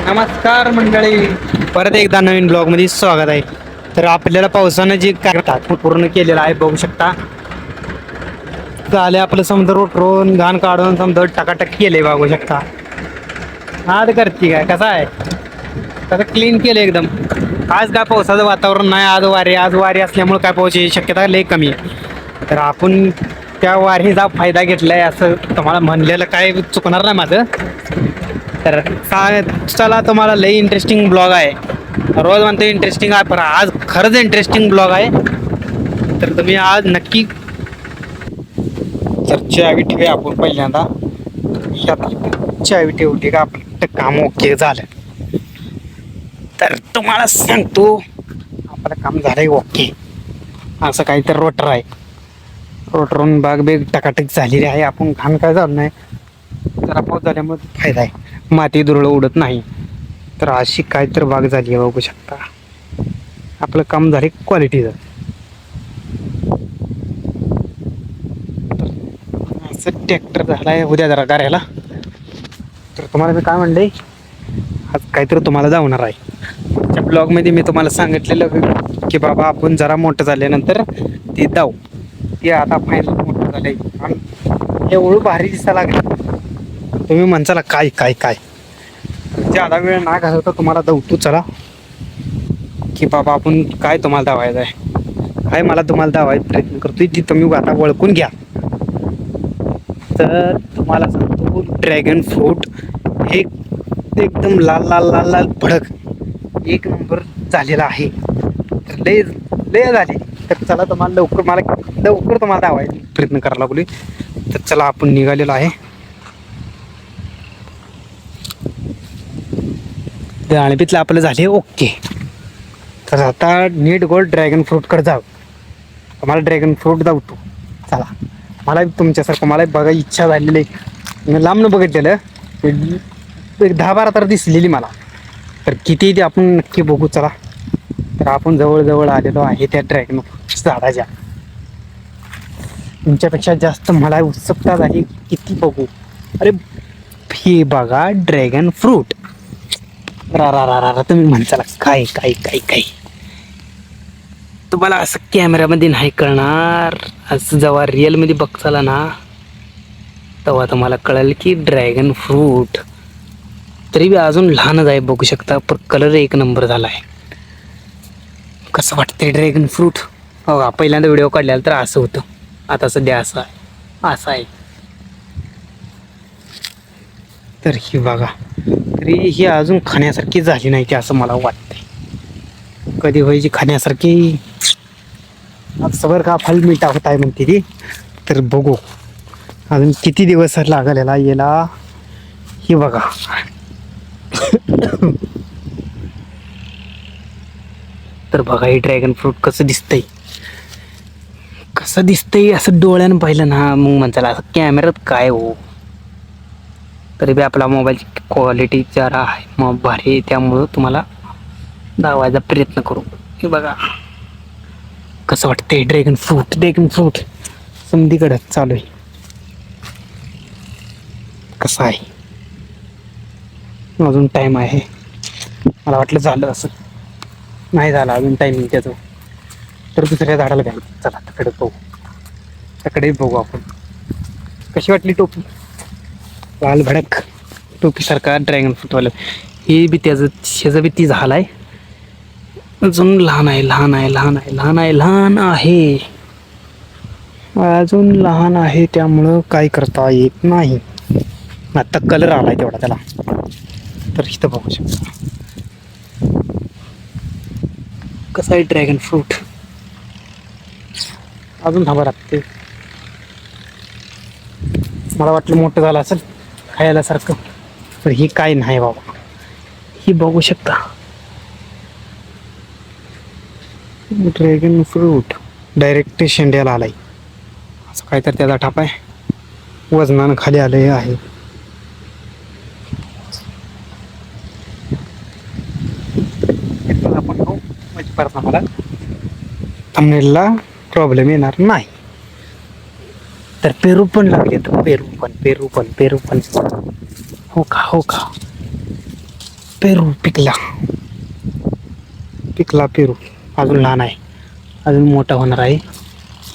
नमस्कार मंडळी, परत एकदा नवीन ब्लॉग मध्ये स्वागत आहे. तर आपल्याला पावसानं जे काय पूर्ण केलेलं आहे बघू शकता. झाले आपलं समजा रोटरून घाण काढून समजा टकाटक केले बघू शकता. आज करते काय कसा आहे, कसं क्लीन केलं एकदम. आज काय पावसाचं वातावरण नाही, आज वारी असल्यामुळे काय पावसाची शक्यता लई कमी आहे. तर आपण त्या वारीचा फायदा घेतलाय असं तुम्हाला म्हणलेलं काय चुकणार नाही माझं. तर चला तुम्हाला लई इंटरेस्टिंग ब्लॉग आहे. रोज म्हणतो इंटरेस्टिंग आहे, पण आज खरंच इंटरेस्टिंग ब्लॉग आहे. तर तुम्ही आज नक्की तर चावी ठेवूया आपण पहिल्यांदा. चावी ठेवली का आपलं काम ओके झालं. तर तुम्हाला सांगतो आपलं काम झालंय ओके. असं काहीतरी रोटर आहे, रोटरून बाग बेग टकाटक झालेली आहे. आपण घाण काय झालं नाही, जरा पाऊस झाल्यामुळे फायदा आहे, माती दुरळं उडत नाही. तर अशी काय तर बाग झाली आहे बघू शकता. आपलं काम झाले क्वालिटीचं. असं ट्रॅक्टर झालाय उद्या जरा करायला. तर तुम्हाला मी काय म्हणले, आज काहीतरी तुम्हाला जावणार आहे. त्या ब्लॉगमध्ये मी तुम्हाला सांगितलेलं की बाबा आपण जरा मोठं झाल्यानंतर ते जाऊ. ते आता फायनल मोठं झालंय आणि एवढं भारी दिसायला लागलं. तुम्ही म्हणसाला काय काय काय ज्यादा वेळ ना घालवता तुम्हाला दौतू चला की बाबा आपण काय तुम्हाला दावायचं आहे, काय मला तुम्हाला दावायचा प्रयत्न करतोय ती तुम्ही आता ओळखून घ्या. तर तुम्हाला सांगतो ड्रॅगन फ्रूट हे एकदम लाल लाल लाल लाल भडक एक नंबर झालेला आहे. तर लय लय झाले. तर चला तुम्हाला लवकर तुम्हाला दावायचा प्रयत्न करायला लागलोय. तर चला आपण निघालेलो आहे. गाणबीतलं आपलं झाले ओके. तर आता नीट गोल्ड ड्रॅगन फ्रूटकडे जाऊ. तुम्हाला ड्रॅगन फ्रूट दावतो चला. मला तुमच्यासारखं मला बघा इच्छा झालेली आहे. मी लांबनं बघितलेलं एक 10-12 तर दिसलेली मला. तर किती ते आपण नक्की बघू चला. तर आपण जवळजवळ आलेलो आहे त्या ड्रॅगन फ्रूट झाडाच्या. तुमच्यापेक्षा जास्त मला उत्सुकता झाली किती बघू. अरे हे बघा ड्रॅगन फ्रूट. रा तुम्ही म्हणसाला काय काय काय काय. तुम्हाला असं कॅमेऱ्यामध्ये नाही कळणार, असं जेव्हा रिअलमध्ये बघचाला ना तेव्हा तुम्हाला कळेल की ड्रॅगन फ्रूट तरी बी अजून लहानच आहे बघू शकता. पण कलर एक नंबर झाला आहे. कसं वाटतंय ड्रॅगन फ्रूट. हो पहिल्यांदा व्हिडिओ काढलेला तर असं होतं, आता सध्या असं आहे. तर ही बघा तरी ही अजून खाण्यासारखी झाली नाही ती असं मला वाटतंय. कधी व्हायची खाण्यासारखी सबर का फल मिठा होत आहे म्हणते ती. तर बघू अजून किती दिवस लागलेला याला. ही बघा तर बघा हे ड्रॅगन फ्रूट कसं दिसतंय असं डोळ्यानं पाहिलं ना मग म्हणताला असं कॅमेऱ्यात काय हो. तरी बी आपला मोबाईलची क्वालिटी जरा आहे मग भारी आहे, त्यामुळं तुम्हाला दावायचा प्रयत्न करू. हे बघा कसं वाटतंय ड्रॅगन फ्रूट समधीकडं चालू आहे. कसं आहे अजून टाईम आहे. मला वाटलं झालं असं, नाही झालं अजून टायमिंग त्याचं. तर दुसऱ्या झाडाला घ्यायचं चला तकडे बघू आपण. कशी वाटली टोपी, लाल भडक टोपीसारखा ड्रॅगन फ्रूटवालं. हे बी त्याचं बी ती झालाय अजून लहान आहे त्यामुळं काय करता येत नाही. आता कलर आलाय तेवढा त्याला. तर इथं बघू शकता कसं आहे ड्रॅगन फ्रूट. अजून थांबा लागते. मला वाटलं मोठं झालं असेल खायला सारखं, तर ही काय नाही बाबा. ही बघू शकता ड्रॅगन फ्रूट डायरेक्ट शेंड्याला आलाय. असं काय तर त्याचा ठाप आहे, वजनानं खाली आले आहे. आपण परत आम्हाला थंबनेलला प्रॉब्लेम येणार नाही. तर पेरू पण लागले, तर पेरू पण हो का पेरू पिकला पिकला पेरू अजून लहान आहे, अजून मोठा होणार आहे.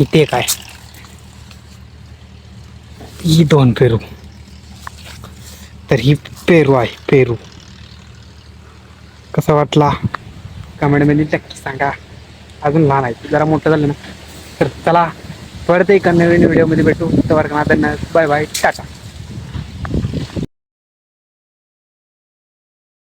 इथे काय ही 2 पेरू, तर ही पेरू आहे पेरू. कसा वाटला कमेंटमध्ये नक्की सांगा. अजून लहान आहे, जरा मोठं झालं ना तर चला परत एका नवीन व्हिडिओमध्ये भेटू. Bye bye, Tata.